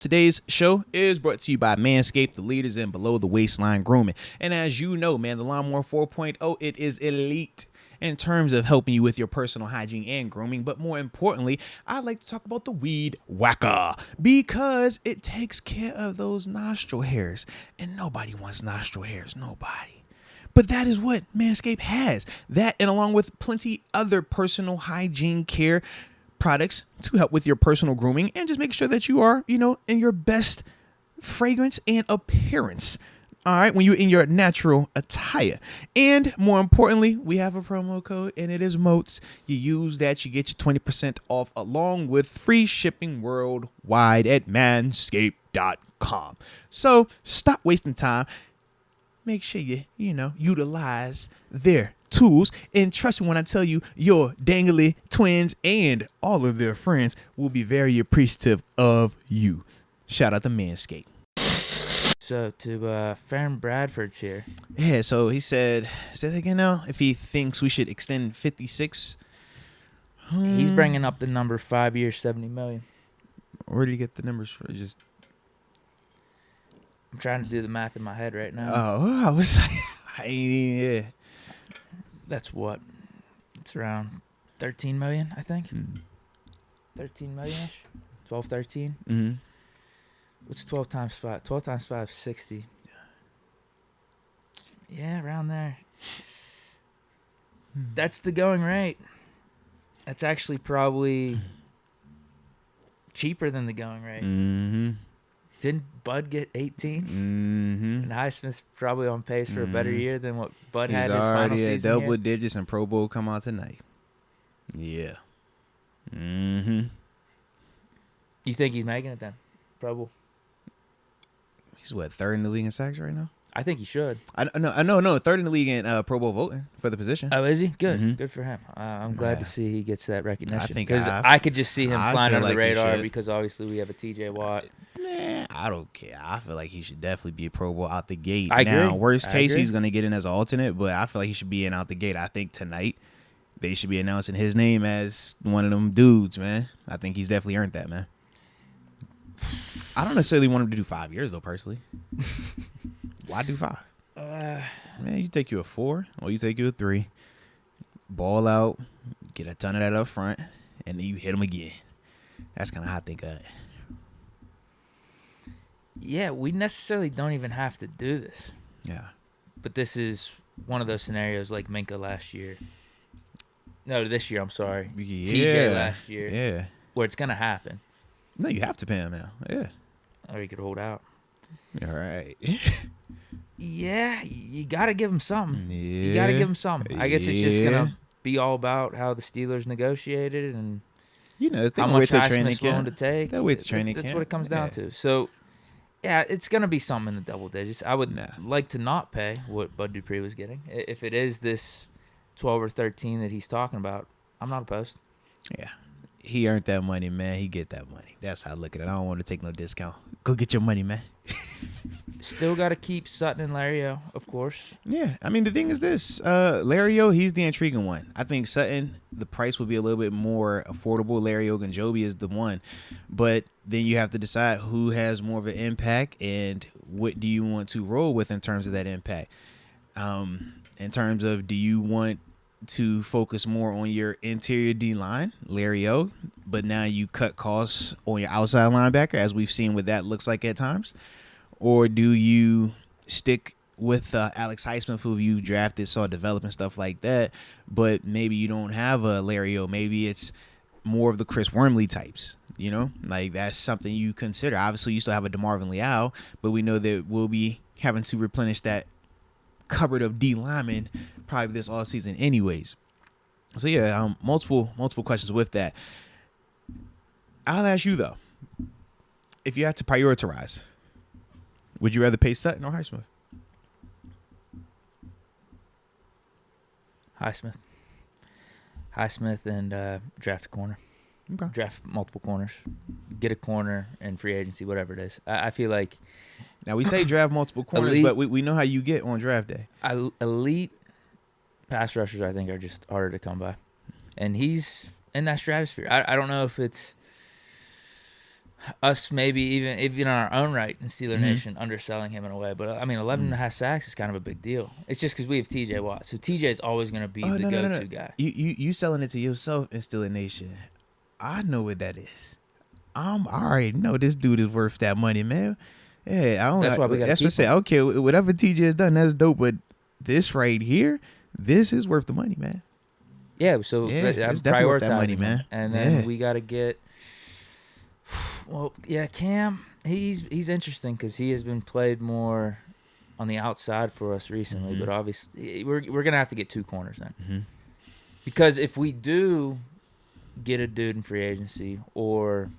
Today's show is brought to you by Manscaped, the leaders in below the waistline grooming. And as you know, man, the Lawnmower 4.0, it is elite in terms of helping you with your personal hygiene and grooming. But more importantly, I like to talk about the Weed Whacker because it takes care of those nostril hairs. And nobody wants nostril hairs, nobody. But that is what Manscaped has. That, and along with plenty other personal hygiene care products to help with your personal grooming and just make sure that you are, in your best fragrance and appearance. All right, when you're in your natural attire. And more importantly, we have a promo code and it is MOATS. You use that, you get your 20% off along with free shipping worldwide at manscaped.com. So stop wasting time. Make sure you utilize their tools. And trust me when I tell you, your dangly twins and all of their friends will be very appreciative of you. Shout out to Manscaped. So to Farron Bradford's here. Yeah, so he said again now, if he thinks we should extend 56. He's bringing up the number 5 years, $70 million. Where do you get the numbers for? I'm trying to do the math in my head right now. Oh, I was like, yeah. That's what? It's around 13 million, I think. 13 million-ish? 12, 13? Mm-hmm. What's 12 times 5? 12 times 5 is 60. Yeah, around there. That's the going rate. That's actually probably cheaper than the going rate. Mm-hmm. Didn't Bud get 18? Mm-hmm. And Highsmith's probably on pace for a better year than what Bud He's had his final already season. at double here. digits and Pro Bowl come out tonight. Yeah. Mm-hmm. You think he's making it then? Pro Bowl? He's what, third in the league in sacks right now? I think he should. I know, third in the league in Pro Bowl voting for the position. Oh, is he? Good. Mhm. Good for him. I'm glad to see he gets that recognition. I think because I- I could just see him I flying feel under like the he radar should. because obviously we have a TJ Watt. Nah, I don't care. I feel like he should definitely be a Pro Bowl out the gate. I Now, agree. worst I case, agree. he's going to get in as an alternate, but I feel like he should be in out the gate. I think tonight they should be announcing his name as one of them dudes, man. I think he's definitely earned that, man. I don't necessarily want him to do 5 years, though, personally. Why do 5? Man, you take you a 4 or you take you a 3. Ball out, get a ton of that up front, and then you hit him again. That's kind of how I think of it. Yeah, we necessarily don't even have to do this. Yeah. But this is one of those scenarios like Minka last year. No, this year, I'm sorry. Yeah. TJ last year. Yeah. Where it's going to happen. No, you have to pay him now. Yeah. Or you could hold out. All right. Yeah, you got to give him something. Yeah. You got to give him something. I guess it's just going Yeah. to be all about how the Steelers negotiated and They how gonna wait much till training Highsmith's willing to camp. take. They'll wait till training That's camp. what it comes down Yeah. to. So, yeah, it's going to be something in the double digits. I would Nah. like to not pay what Bud Dupree was getting. If it is this 12 or 13 that he's talking about, I'm not opposed. Yeah. He earned that money, man. He get that money. That's how I look at it. I don't want to take no discount. Go get your money, man. Still got to keep Sutton and Lario, of course. Yeah, I mean, the thing is this. Lario, he's the intriguing one. I think Sutton, the price will be a little bit more affordable. Lario Ogunjobi is the one. But then you have to decide who has more of an impact and what do you want to roll with in terms of that impact. In terms of, do you want to focus more on your interior D-line, Lario, but now you cut costs on your outside linebacker, as we've seen what that looks like at times? Or do you stick with Alex Highsmith, who you drafted, saw develop and stuff like that, but maybe you don't have a Lario. Maybe it's more of the Chris Wormley types, Like, that's something you consider. Obviously, you still have a DeMarvin Leal, but we know that we'll be having to replenish that cupboard of D linemen probably this all season anyways. So, yeah, multiple questions with that. I'll ask you, though, if you had to prioritize, would you rather pay Sutton or Highsmith? Highsmith and draft a corner. Okay. Draft multiple corners. Get a corner in free agency, whatever it is. I feel like Now, we say draft multiple corners, Elite. but we know how you get on draft day. elite pass rushers, I think, are just harder to come by. And he's in that stratosphere. I don't know if it's us maybe even in our own right in Steeler Nation underselling him in a way. But I mean, 11 and a half sacks is kind of a big deal. It's just because we have TJ Watt, so TJ is always going to be the go-to guy. You selling it to yourself and Steeler Nation. I know what that is. I already know this dude is worth that money, man. Yeah, I don't. That's why we got. That's what I say. Okay, whatever TJ has done, that's dope. But this right here, this is worth the money, man. Yeah, so it's definitely worth that money, man. And then we got to get. Well, yeah, Cam, he's interesting because he has been played more on the outside for us recently. But obviously, we're gonna have to get 2 corners then, because if we do get a dude in free agency or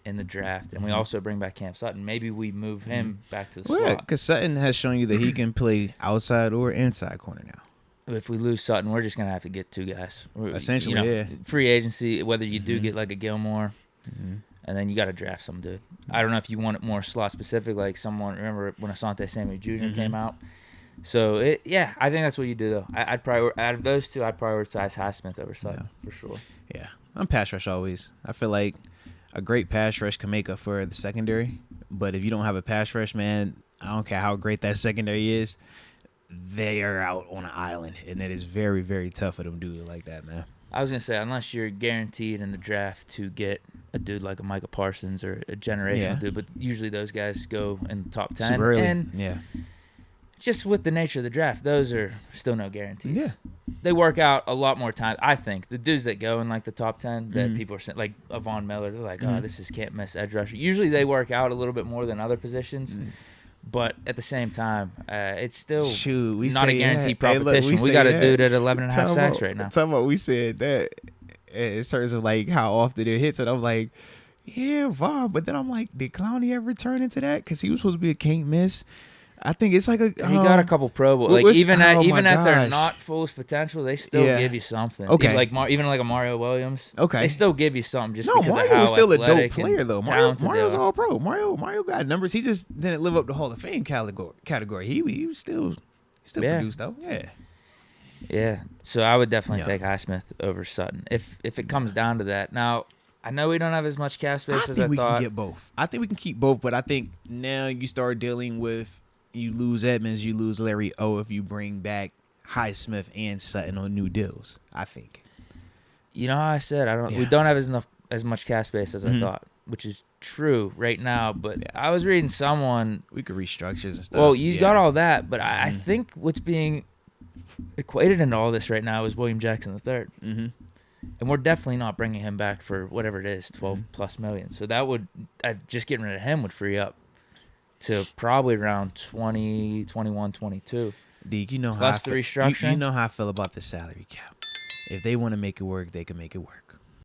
in the draft, and we also bring back Cam Sutton, maybe we move him back to the slot. Because Sutton has shown you that he can play outside or inside corner now. If we lose Sutton, we're just gonna have to get 2 guys. Essentially, free agency. Whether you do get like a Gilmore. And then you got to draft some dude. I don't know if you want it more slot specific, like someone. Remember when Asante Samuel Jr. came out? So I think that's what you do though. I'd out of those 2, I'd prioritize Highsmith over Sutton for sure. Yeah, I'm pass rush always. I feel like a great pass rush can make up for the secondary, but if you don't have a pass rush, man, I don't care how great that secondary is. They are out on an island, and it is very, very tough for them to do it like that, man. I was going to say, unless you're guaranteed in the draft to get a dude like a Micah Parsons or a generational dude, but usually those guys go in the top 10. Super early. And just with the nature of the draft, those are still no guarantees. Yeah. They work out a lot more time. I think the dudes that go in like the top 10 that people are saying, like Von Miller, they're like, oh, this is can't miss edge rusher. Usually they work out a little bit more than other positions. But at the same time, it's still not a guaranteed proposition. We got a dude at 11 and a half sacks right now. Talking about we said that in terms of like how often it hits, and I'm like, yeah, Vaughn. But then I'm like, did Clowney ever turn into that? Because he was supposed to be a can't miss. I think it's like a. He got a couple Pro Bowl. Like even at their not fullest potential, they still give you something. Okay. Even like a Mario Williams. Okay. They still give you something just because Mario of how was still a athletic dope player though. Mario's all all pro. Mario got numbers. He just didn't live up to Hall of Fame category. He was still produced though. Yeah. Yeah. So I would definitely take Highsmith over Sutton if it comes down to that. Now, I know we don't have as much cap space as I thought. I think we can get both. I think we can keep both, but I think now you start dealing with. You lose Edmonds, you lose Larry O if you bring back Highsmith and Sutton on new deals, I think. You know how I said we don't have as much cap space as I thought, which is true right now, but I was reading someone we could restructures and stuff. Well, you got all that, but I think what's being equated into all this right now is William Jackson III. And we're definitely not bringing him back for whatever it is, 12 plus million. So that would just getting rid of him would free up to probably around 20, 21, 22. Deke, you know plus the restructuring. You know how I feel about the salary cap. If they want to make it work, they can make it work.